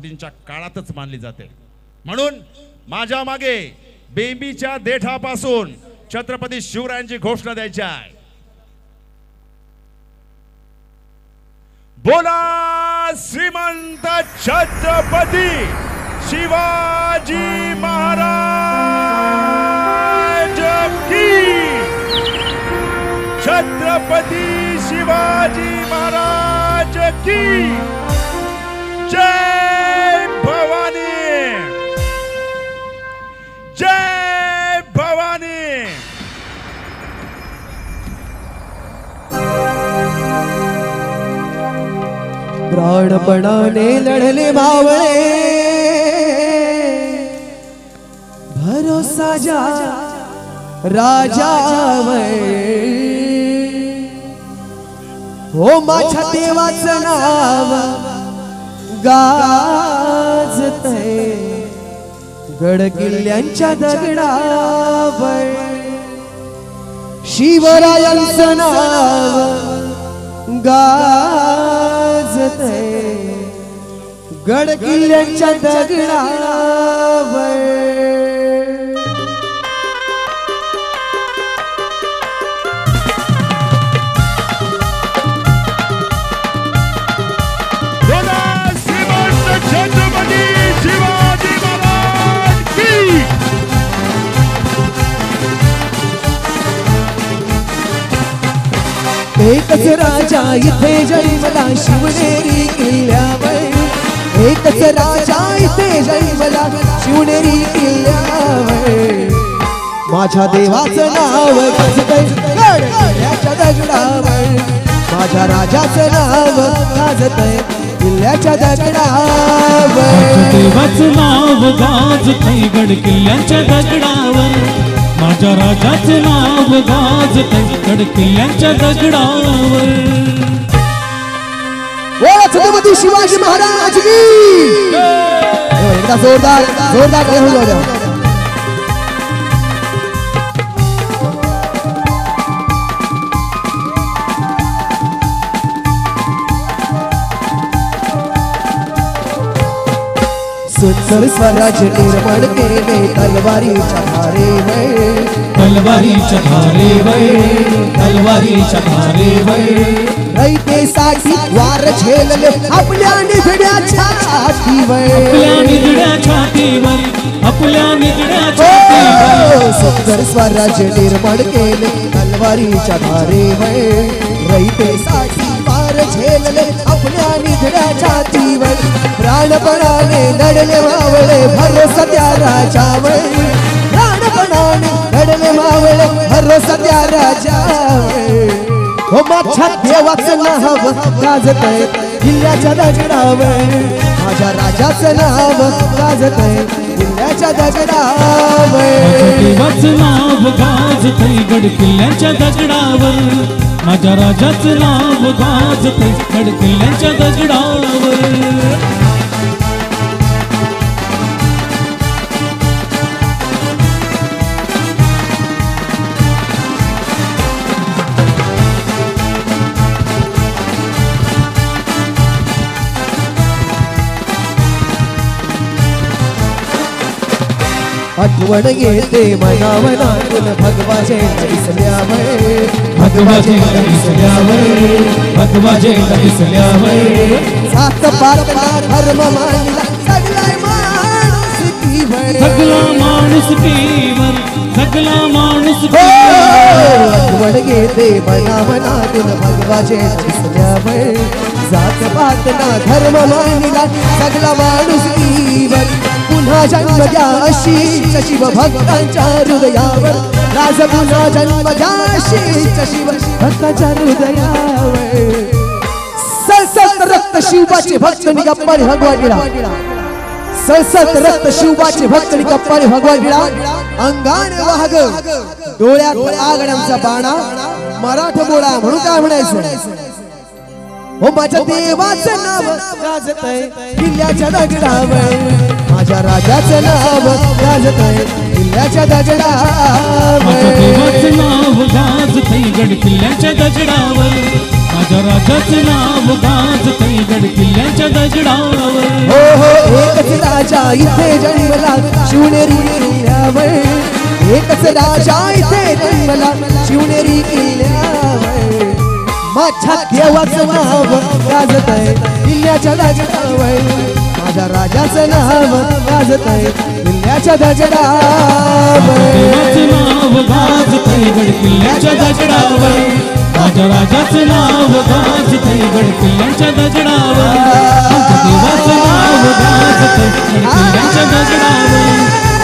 छत्रपतींच्या काळातच मानली जाते। म्हणून माझ्या मागे बेंबीच्या देठापासून छत्रपती शिवरायांची घोषणा द्यायची आहे। बोला श्रीमंत छत्रपती शिवाजी महाराज की। छत्रपती शिवाजी महाराज की जय भवानी, जय भवानी। प्राणपणाने लढले मावळे, भरोसा जा राजावर। हो माझ्या देवाचं नाव गाजतंय गड किल्ल्यांच्या दगडावर। शिवरायांचं नाव गाजतंय गड किल्ल्यांच्या दगडावर। एकच राजा इथे जन्मला शिवनेरी किल्ल्यावर। एकच राजा इथे जन्मला शिवनेरी किल्ल्यावर। माझ्या देवाचं नाव गाजतंय गड किल्ल्याच्या दगडावर। माझ्या राजाचं नाव गाजतंय किल्ल्याच्या दगडावर। माझ्या देवाचं नाव गाजतंय गड किल्ल्याच्या दगडावर। माझ्या राजाचं नाव गाजतंय गड किल्ल्याच्या दगडावर। बोला छत्रपती शिवाजी महाराज की। एकदा जोरदार जोरदार हो जाऊ। सुंदर स्वराज्य निर्माण केले तलवारीच्या धारेवर। तलवारीच्या धारेवर, तलवारीच्या धारेवर। रयतेसाठी वार झेलले आपल्या निधड्या छातीवर। आपल्या निधड्या छातीवर, आपल्या निधड्या छातीवर। सुंदर स्वराज्य निर्माण केले तलवारीच्या धारेवर। रयतेसाठी वार झेलले आपल्या निधड्या छातीवर। प्राणपणाने लढले मावळे भरोसा त्या राजावर। प्राणपणाने लढले मावळे भरोसा त्या राजावर। हो माझ्या देवाचं नाव गाजतंय किल्ल्याच्या दगडावर। माझ्या राजाचं नाव गाजतंय किल्ल्याच्या दगडावर। देवाचं नाव गाजतंय गड किल्ल्याच्या दगडावर। माझ्या राजाचं नाव गाजतंय गड किल्ल्याच्या दगडावर। आठवण येते मनावनातून भगवाचे दिसल्यावर। भगवाचे दिसल्यावर, भगवाचे दिसल्यावर। सात पातला धर्म मानला सगळा माणूस कीवर। सगळा माणूस कीवर, सगळा माणूस आठवण येते मनावनातून भगवाचे दिसल्यावर। जात पातला धर्म मानला सगळा माणूस कीवर। पुन्हा जन्म द्या अशीच शिव भक्तांच्या हृदयावर। राज पुन्हा जन्म द्या अशीच शिव भक्तांच्या हृदयावर। सळसळत रक्त शिवबाचे भक्त निगप्पाने भगवान गिळा। सळसळत रक्त शिवबाचे भक्त निगप्पाने भगवान गिळा। अंगाने वाहग डोळ्यात आगड्यांचा बाणा मराठमोळा म्हणून काय म्हणायचं। हो माझ्या देवाचं नाव गाजतंय किल्ल्याच्या दगडावर। माझ्या राजाचं नाव गाजतंय किल्ल्याच्या दगडावर। माझ्या देवाचं नाव गाजतंय गड किल्ल्याच्या दगडावर। माझ्या राजाचं नाव गाजतंय गड किल्ल्याच्या दगडावर। हो हो राजा इथे जन्मला शिवनेरी किल्ल्यावर एकच राजा इथे जन्मला शिवनेरी किल्ल्यावर माझ्या देवाचं नाव गाजत आहे किल्ल्याच्या दगडावर माझ्या राजाचं नाव गाजत आहे किल्ल्याच्या दगडावर देवाचं नाव गाजतंय गड किल्ल्याच्या दगडावर माझ्या राजाचं नाव गाजतंय गड किल्ल्याच्या दगडावर माझ्या देवाचं नाव गाजतंय गड किल्ल्याच्या दगडावर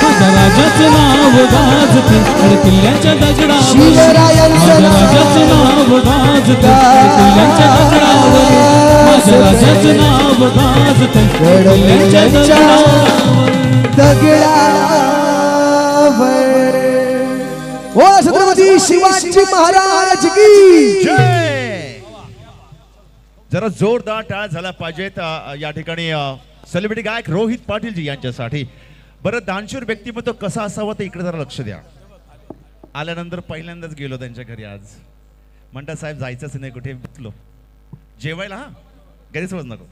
माझ्या राजाचं नाव गाजतंय गड किल्ल्याच्या दगडावर माझ्या राजाचं नाव गाजतंय गड किल्ल्याच्या दगडावर माझ्या राजाचं नाव गाजतंय गड किल्ल्याच्या दगडावर ओ छत्रपती शिवाजी महाराज की जय. जरा जोरदार टाळ झाला पाहिजेत या ठिकाणी सेलिब्रिटी गायक रोहित पाटीलजी यांच्यासाठी. बरं, दानशूर व्यक्तिमत्व कसं असावं ते इकडे जरा लक्ष द्या. आल्यानंतर पहिल्यांदाच गेलो त्यांच्या घरी आज. म्हणतात साहेब जायचंच नाही कुठे, जेवायला. हा, गैरसमज नको.